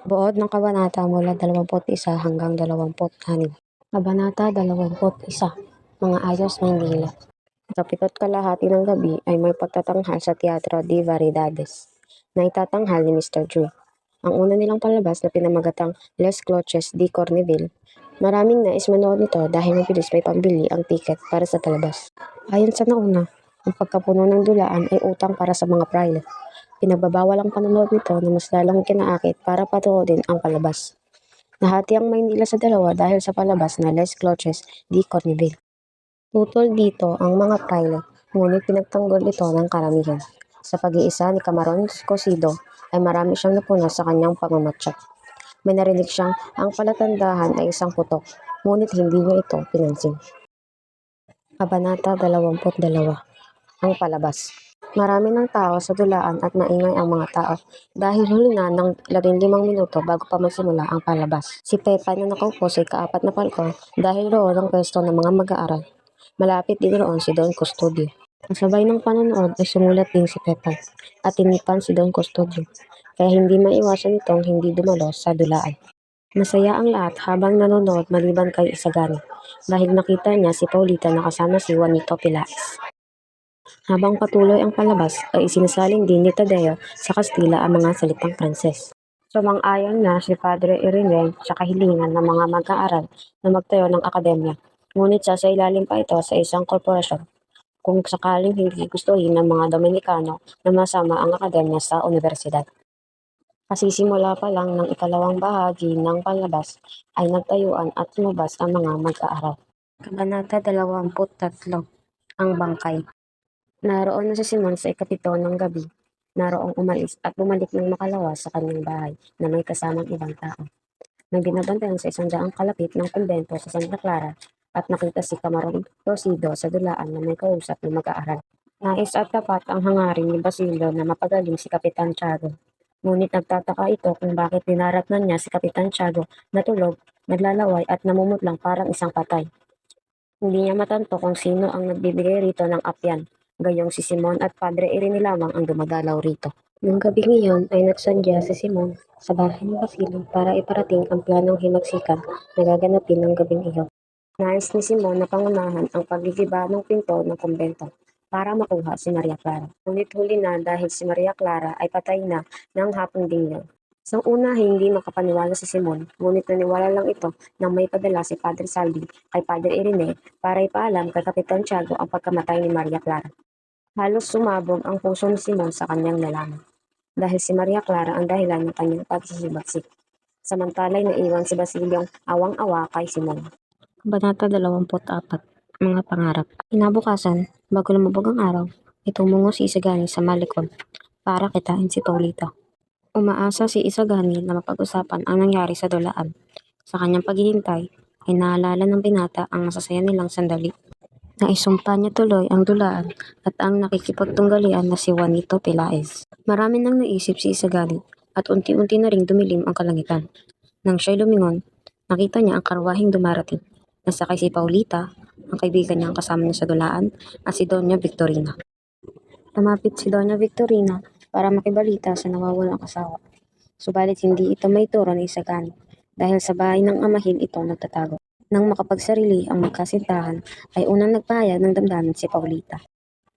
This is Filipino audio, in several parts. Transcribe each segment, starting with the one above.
Buod ng kabanata mula 21 hanggang 26. Kabanata 21. Mga Ayos, Maynila. Sa 7:30 ng gabi ay may pagtatanghal sa Teatro de Variedades na itatanghal ni Mr. Drew. Ang una nilang palabas na pinamagatang Les Cloches de Corneville. Maraming nais manood nito dahil mabilis may pambili ang tiket para sa palabas. Ayon sa nauna, ang pagkapuno ng dulaan ay utang para sa mga prayle. Pinagbabawal ang panonood nito na mas lalong kinaakit para patuodin ang palabas. Nahati ang Maynila sa dalawa dahil sa palabas na Les Cloches de Corneville. Tutol dito ang mga prayle, ngunit pinagtanggol ito ng karamihan. Sa pag-iisa ni Camarón Cosido ay marami siyang napunas sa kanyang pamamatsyag. May narinig siyang ang palatandahan ay isang putok, ngunit hindi niya ito pinansin. Kabanata 22. Ang palabas. Marami ng tao sa dulaan at maingay ang mga tao dahil huli na ng 15 minuto bago pa magsimula ang palabas. Si Pepa na nakaupo sa ikaapat na palko dahil roon ang pwesto ng mga mag-aaral. Malapit din roon si Don Custodio. Kasabay ng panonood ay sumulat din si Pepa at tinipan si Don Custodio, kaya hindi maiwasan itong hindi dumalo sa dulaan. Masaya ang lahat habang nanonood maliban kay Isagani dahil nakita niya si Paulita na kasama si Juanito Pilaes. Habang patuloy ang palabas ay isinasalin din ni Tadeo sa Kastila ang mga salitang Pranses. Sumang-ayon na si Padre Irene sa kahilingan ng mga mag-aaral na magtayo ng akademya, ngunit sasailalim pa ito sa isang korporasyon kung sakaling hindi gustuhin ng mga Dominikano na masama ang akademya sa universidad. Kasisimula pa lang ng ikalawang bahagi ng palabas ay nagtayuan at lumabas ang mga mag-aaral. Kabanata 23. Ang Bangkay. Naroon na si Simon sa ikapito ng gabi, naroong umalis at bumalik ng makalawa sa kanyang bahay na may kasamang ibang tao. May binabantayan sa 100 kalapit ng kumbento sa Santa Clara at nakita si Camarón Rosido sa dulaan na may kausap ng mag-aaral. Nais at tapat ang hangarin ni Basilio na mapagaling si Kapitan Tiago. Ngunit nagtataka ito kung bakit dinaratnan niya si Kapitan Tiago na tulog, naglalaway at namumutlang parang isang patay. Hindi niya matanto kung sino ang nagbibigay rito ng apyan, gayong si Simon at Padre Irene lamang ang dumadalaw rito. Nung gabi iyon ay nagsadya si Simon sa bahay ni Basilio para iparating ang planong himagsikan na gaganapin ng gabing iyon. Nais ni Simon na pangunahan ang pagigiba ng pinto ng kumbento para makuha si Maria Clara. Ngunit huli na dahil si Maria Clara ay patay na ng hapong din yun. Sa una hindi makapaniwala si Simon, ngunit naniwala lang ito nang may padala si Padre Salvi kay Padre Irene para ipaalam kay Kapitan Tiago ang pagkamatay ni Maria Clara. Halos sumabog ang puso ni Simon sa kanyang nalaman, dahil si Maria Clara ang dahilan ng kanyang paghihibagsik. Samantala'y naiwan si Basilyong awang-awa kay Simon. Kabanata 24. Mga pangarap. Kinabukasan, bago lumubog ang araw, itumungo si Isagani sa malikot para kitain si Paulita. Umaasa si Isagani na mapag-usapan ang nangyari sa dulaan. Sa kanyang paghihintay, ay naalala ng binata ang masasaya nilang sandali. Naisumpa niya tuloy ang dulaan at ang nakikipagtunggalian na si Juanito Pilaes. Marami nang naisip si Isagani at unti-unti na ring dumilim ang kalangitan. Nang siya'y lumingon, nakita niya ang karwaheng dumarating. Nasakay si Paulita, ang kaibigan niya ang kasama niya sa dulaan, at si Doña Victorina. Lumapit si Doña Victorina para makibalita sa nawawalang asawa. Subalit hindi ito maituro ni Isagani dahil sa bahay ng amahin ito nagtatago. Nang makapagsarili ang magkasintahan ay unang nagpahayag ng damdamin si Paulita.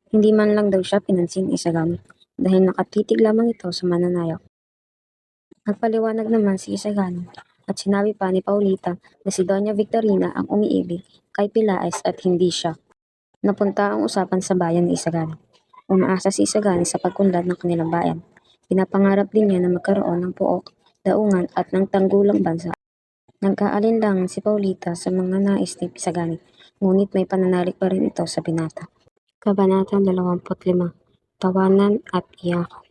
Hindi man lang daw siya pinansin ni Isagani dahil nakatitig lamang ito sa mananayaw. Nagpaliwanag naman si Isagani at sinabi pa ni Paulita na si Doña Victorina ang umiibig kay Pilaes at hindi siya. Napunta ang usapan sa bayan ni Isagani. Umaasa si Isagani sa pagkunlad ng kanilang bayan. Pinapangarap din niya na magkaroon ng pook, daungan at ng tanggulang bansa. Nagkaalinlangan si Paulita sa mga nais ni Isagani, ngunit may pananalig pa rin ito sa binata. Kabanata 25. Tawanan at iyakan.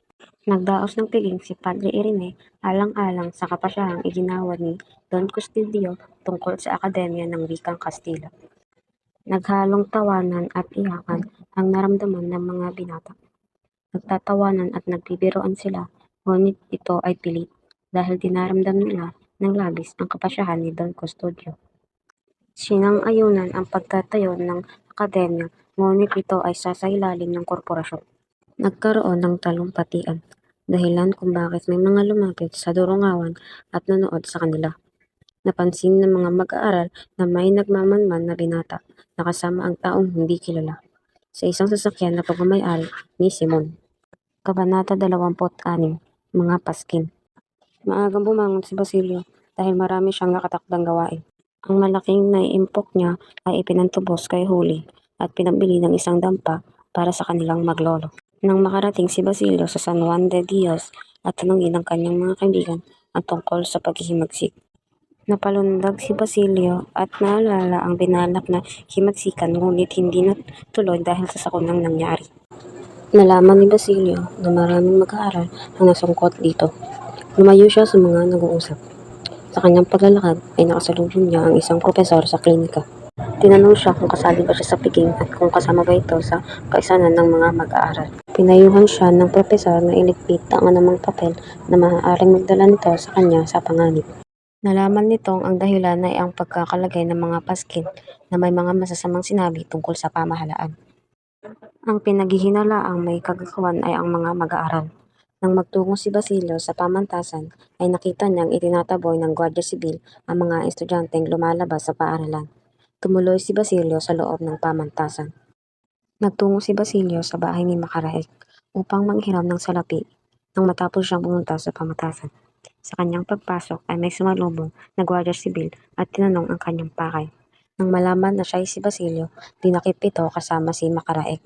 Nagdaos ng piling si Padre Irene alang-alang sa kapasyahang iginawa ni Don Custodio tungkol sa Akademya ng Wikang Kastila. Naghalong tawanan at iyakan ang naramdaman ng mga binata. Nagtatawanan at nagbibiroan sila, ngunit ito ay pilit dahil dinaramdam nila ng labis ang kapasyahan ni Don Custodio. Sinang-ayunan ang pagtatayo ng akademya, ngunit ito ay sasailalim ng korporasyon. Nagkaroon ng talumpatian. dahilan kung bakit may mga lumapit sa durungawan at nanood sa kanila. Napansin ng mga mag-aaral na may nagmamanman na binata na kasama ang taong hindi kilala sa isang sasakyan na pagmamayari ni Simon. Kabanata 26, Mga Paskin. Maagang bumangon si Basilio dahil marami siyang nakatakdang gawain. Ang malaking naiimpok niya ay ipinantubos kay Huli at pinabili ng isang dampa para sa kanilang maglolo. Nang makarating si Basilio sa San Juan de Dios at tanungin ng kanyang mga kaibigan ang tungkol sa paghihimagsik. Napalundag si Basilio at naalala ang binalak na himagsikan ngunit hindi natuloy dahil sa sakunang nangyari. Nalaman ni Basilio na maraming mag-aaral ang nasangkot dito. Lumayo siya sa mga nag-uusap. Sa kanyang paglalakad ay nakasalubong niya ang isang propesor sa klinika. Tinanong siya kung kasali ba siya sa piging at kung kasama ba ito sa kaisanan ng mga mag-aaral. Pinayuhan siya ng propesor na iligpit ang anumang papel na maaaring magdala nito sa kanya sa panganib. Nalaman nitong ang dahilan ay ang pagkakalagay ng mga paskin na may mga masasamang sinabi tungkol sa pamahalaan. Ang pinaghihinalaang may kagagawan ay ang mga mag-aaral. Nang magtungo si Basilio sa pamantasan, ay nakita niyang itinataboy ng Gwardiya Sibil ang mga estudyanteng lumalabas sa paaralan. Tumuloy si Basilio sa loob ng pamantasan. Nagtungo si Basilio sa bahay ni Macaraeg upang manghiram ng salapi nang matapos siyang pumunta sa pamantasan. Sa kanyang pagpasok ay may sumalubong na Gwardiya Sibil at tinanong ang kanyang pakay. Nang malaman na siya ay si Basilio, dinakip ito kasama si Macaraeg.